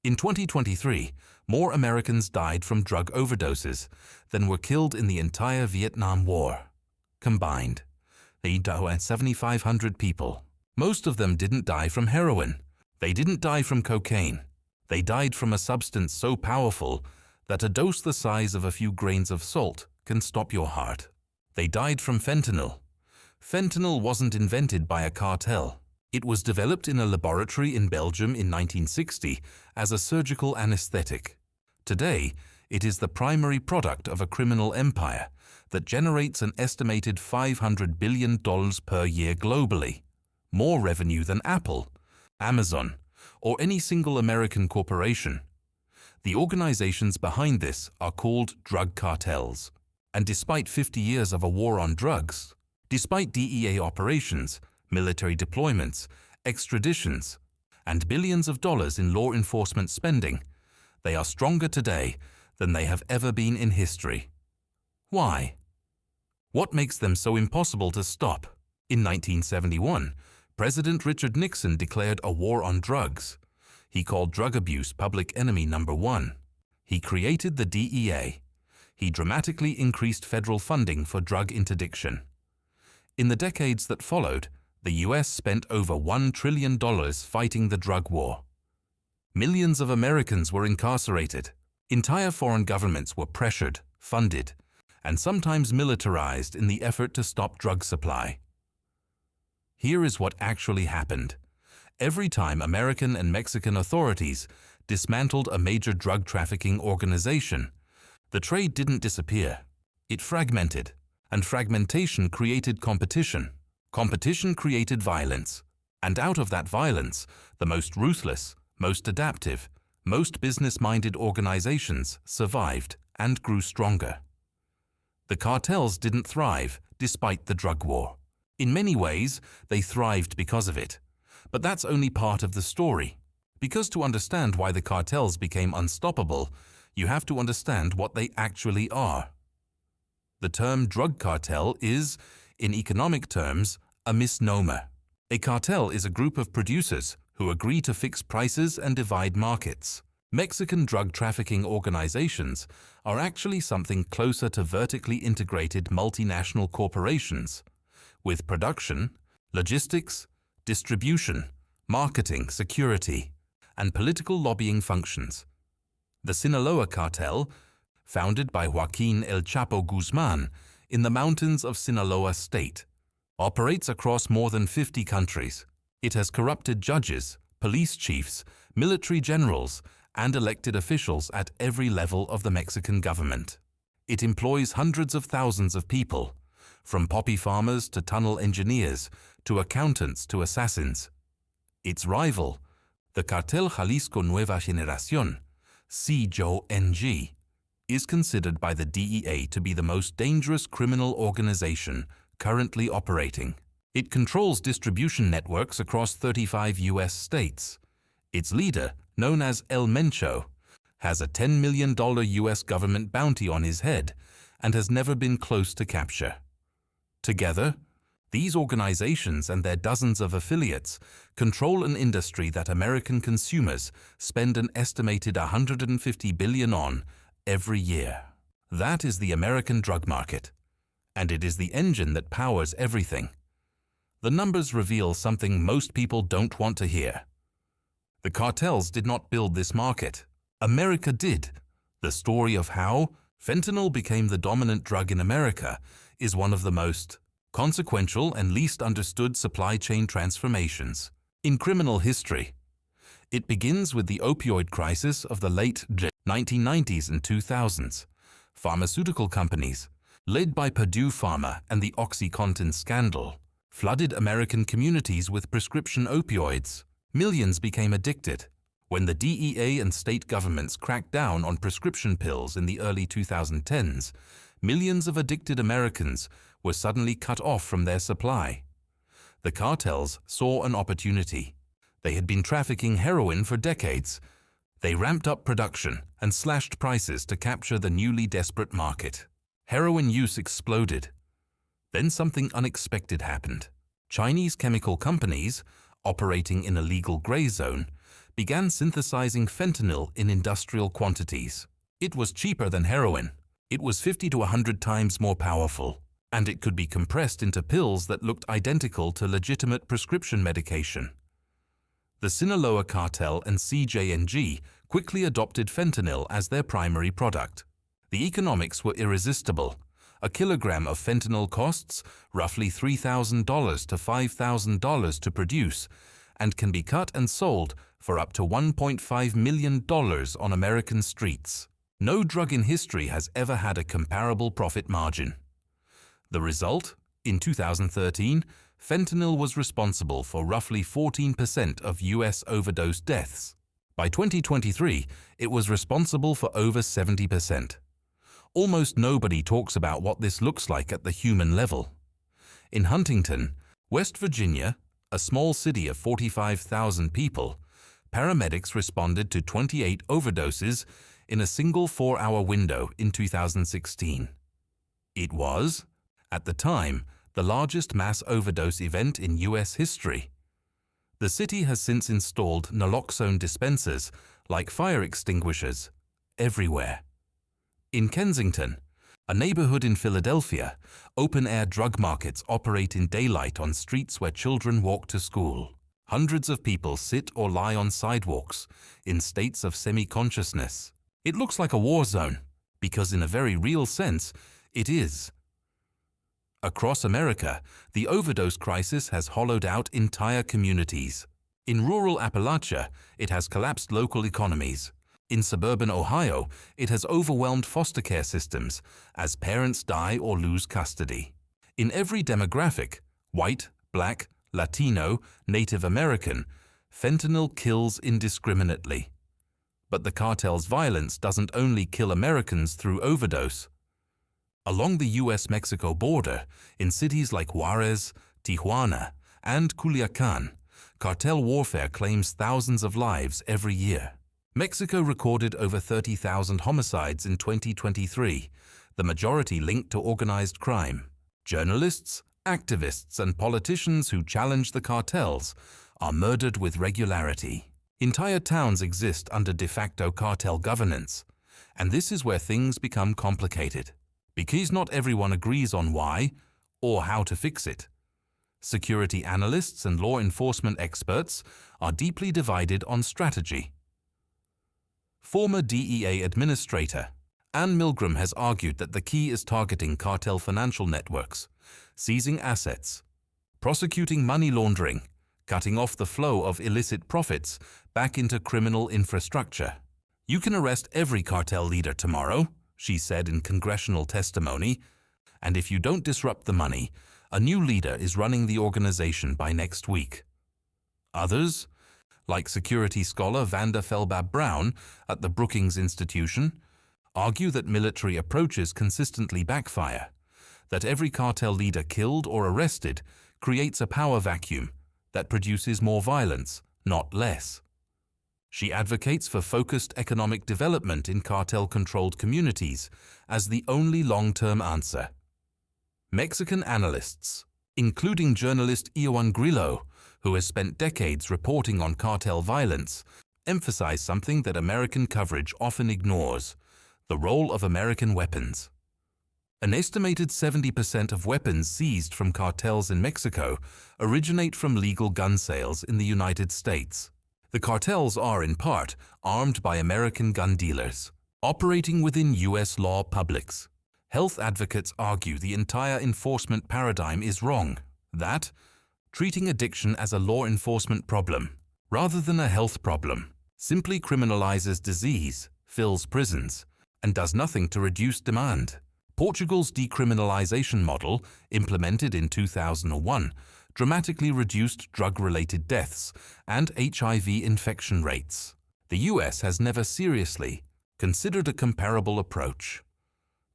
In 2023, more Americans died from drug overdoses than were killed in the entire Vietnam War. Combined, they died 7,500 people. Most of them didn't die from heroin. They didn't die from cocaine. They died from a substance so powerful that a dose the size of a few grains of salt can stop your heart. They died from fentanyl. Fentanyl wasn't invented by a cartel. It was developed in a laboratory in Belgium in 1960 as a surgical anesthetic. Today, it is the primary product of a criminal empire that generates an estimated $500 billion per year globally, more revenue than Apple, Amazon, or any single American corporation. The organizations behind this are called drug cartels. And despite 50 years of a war on drugs, despite DEA operations, military deployments, extraditions, and billions of dollars in law enforcement spending, they are stronger today than they have ever been in history. Why? What makes them so impossible to stop? In 1971, President Richard Nixon declared a war on drugs. He called drug abuse public enemy number one. He created the DEA. He dramatically increased federal funding for drug interdiction. In the decades that followed, the U.S. spent over $1 trillion fighting the drug war. Millions of Americans were incarcerated. Entire foreign governments were pressured, funded, and sometimes militarized in the effort to stop drug supply. Here is what actually happened. Every time American and Mexican authorities dismantled a major drug trafficking organization, the trade didn't disappear. It fragmented, and fragmentation created competition. Competition created violence, and out of that violence, the most ruthless, most adaptive, most business-minded organizations survived and grew stronger. The cartels didn't thrive despite the drug war. In many ways, they thrived because of it. But that's only part of the story. Because to understand why the cartels became unstoppable, you have to understand what they actually are. The term drug cartel is, in economic terms, a misnomer. A cartel is a group of producers who agree to fix prices and divide markets. Mexican drug trafficking organizations are actually something closer to vertically integrated multinational corporations, with production, logistics, distribution, marketing, security, and political lobbying functions. The Sinaloa cartel, founded by Joaquin El Chapo Guzman in the mountains of Sinaloa State, operates across more than 50 countries. It has corrupted judges, police chiefs, military generals, and elected officials at every level of the Mexican government. It employs hundreds of thousands of people, from poppy farmers to tunnel engineers to accountants to assassins. Its rival, the Cartel Jalisco Nueva Generación, CJONG, is considered by the DEA to be the most dangerous criminal organization currently operating. It controls distribution networks across 35 U.S. states. Its leader, known as El Mencho, has a $10 million U.S. government bounty on his head and has never been close to capture. Together, these organizations and their dozens of affiliates control an industry that American consumers spend an estimated $150 billion on every year. That is the American drug market, and it is the engine that powers everything. The numbers reveal something most people don't want to hear. The cartels did not build this market. America did. The story of how fentanyl became the dominant drug in America is one of the most consequential and least understood supply chain transformations in criminal history. It begins with the opioid crisis of the late 1990s and 2000s. Pharmaceutical companies, led by Purdue Pharma and the OxyContin scandal, flooded American communities with prescription opioids. Millions became addicted. When the DEA and state governments cracked down on prescription pills in the early 2010s, millions of addicted Americans were suddenly cut off from their supply. The cartels saw an opportunity. They had been trafficking heroin for decades. They ramped up production and slashed prices to capture the newly desperate market. Heroin use exploded. Then something unexpected happened. Chinese chemical companies, operating in a legal gray zone, began synthesizing fentanyl in industrial quantities. It was cheaper than heroin. It was 50 to 100 times more powerful, and it could be compressed into pills that looked identical to legitimate prescription medication. The Sinaloa cartel and CJNG quickly adopted fentanyl as their primary product. The economics were irresistible. A kilogram of fentanyl costs roughly $3,000 to $5,000 to produce and can be cut and sold for up to $1.5 million on American streets. No drug in history has ever had a comparable profit margin. The result? In 2013, fentanyl was responsible for roughly 14% of U.S. overdose deaths. By 2023, it was responsible for over 70%. Almost nobody talks about what this looks like at the human level. In Huntington, West Virginia, a small city of 45,000 people, paramedics responded to 28 overdoses in a single 4-hour window in 2016. It was, at the time, the largest mass overdose event in U.S. history. The city has since installed naloxone dispensers, like fire extinguishers, everywhere. In Kensington, a neighborhood in Philadelphia, open-air drug markets operate in daylight on streets where children walk to school. Hundreds of people sit or lie on sidewalks, in states of semi-consciousness. It looks like a war zone, because in a very real sense, it is. Across America, the overdose crisis has hollowed out entire communities. In rural Appalachia, it has collapsed local economies. In suburban Ohio, it has overwhelmed foster care systems as parents die or lose custody. In every demographic, white, black, Latino, Native American, fentanyl kills indiscriminately. But the cartel's violence doesn't only kill Americans through overdose. Along the U.S. Mexico border, in cities like Juarez, Tijuana, and Culiacan, cartel warfare claims thousands of lives every year. Mexico recorded over 30,000 homicides in 2023, the majority linked to organized crime. Journalists, activists, and politicians who challenge the cartels are murdered with regularity. Entire towns exist under de facto cartel governance, and this is where things become complicated. Because not everyone agrees on why or how to fix it. Security analysts and law enforcement experts are deeply divided on strategy. Former DEA Administrator Ann Milgram has argued that the key is targeting cartel financial networks, seizing assets, prosecuting money laundering, cutting off the flow of illicit profits back into criminal infrastructure. You can arrest every cartel leader tomorrow, she said in congressional testimony, and if you don't disrupt the money, a new leader is running the organization by next week. Others, like security scholar Vanda Felbab Brown at the Brookings Institution, argue that military approaches consistently backfire, that every cartel leader killed or arrested creates a power vacuum that produces more violence, not less. She advocates for focused economic development in cartel-controlled communities as the only long-term answer. Mexican analysts, including journalist Ioan Grillo, who has spent decades reporting on cartel violence, emphasize something that American coverage often ignores: the role of American weapons. An estimated 70% of weapons seized from cartels in Mexico originate from legal gun sales in the United States. The cartels are, in part, armed by American gun dealers, operating within U.S. law publics. Health advocates argue the entire enforcement paradigm is wrong, that treating addiction as a law enforcement problem, rather than a health problem, simply criminalizes disease, fills prisons, and does nothing to reduce demand. Portugal's decriminalization model, implemented in 2001, dramatically reduced drug-related deaths and HIV infection rates. The US has never seriously considered a comparable approach.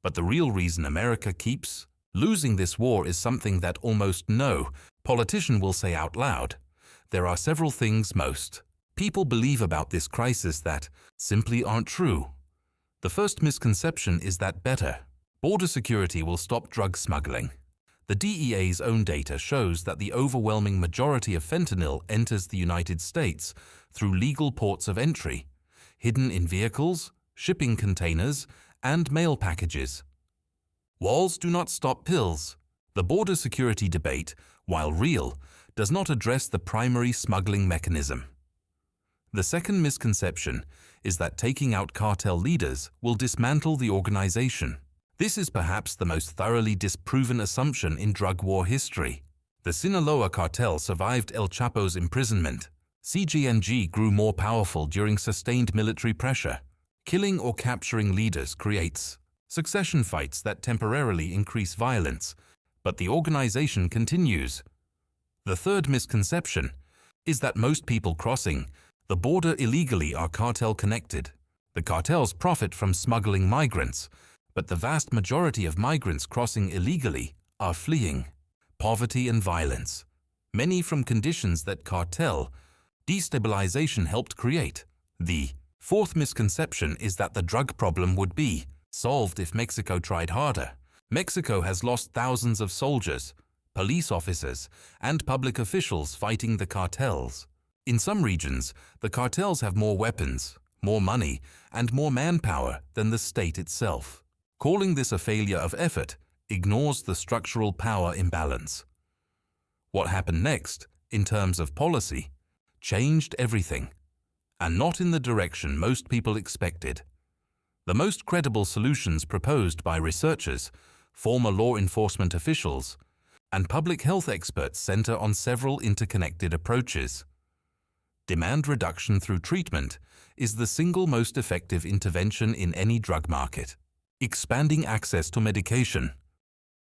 But the real reason America keeps losing this war is something that almost no politician will say out loud. There are several things most people believe about this crisis that simply aren't true. The first misconception is that better border security will stop drug smuggling. The DEA's own data shows that the overwhelming majority of fentanyl enters the United States through legal ports of entry, hidden in vehicles, shipping containers, and mail packages. Walls do not stop pills. The border security debate, while real, does not address the primary smuggling mechanism. The second misconception is that taking out cartel leaders will dismantle the organization. This is perhaps the most thoroughly disproven assumption in drug war history. The Sinaloa cartel survived El Chapo's imprisonment. CG&G grew more powerful during sustained military pressure. Killing or capturing leaders creates succession fights that temporarily increase violence, but the organization continues. The third misconception is that most people crossing the border illegally are cartel-connected. The cartels profit from smuggling migrants, but the vast majority of migrants crossing illegally are fleeing poverty and violence, many from conditions that cartel destabilization helped create. The fourth misconception is that the drug problem would be solved if Mexico tried harder. Mexico has lost thousands of soldiers, police officers, and public officials fighting the cartels. In some regions, the cartels have more weapons, more money, and more manpower than the state itself. Calling this a failure of effort ignores the structural power imbalance. What happened next, in terms of policy, changed everything, and not in the direction most people expected. The most credible solutions proposed by researchers, former law enforcement officials, and public health experts center on several interconnected approaches. Demand reduction through treatment is the single most effective intervention in any drug market. Expanding access to medication.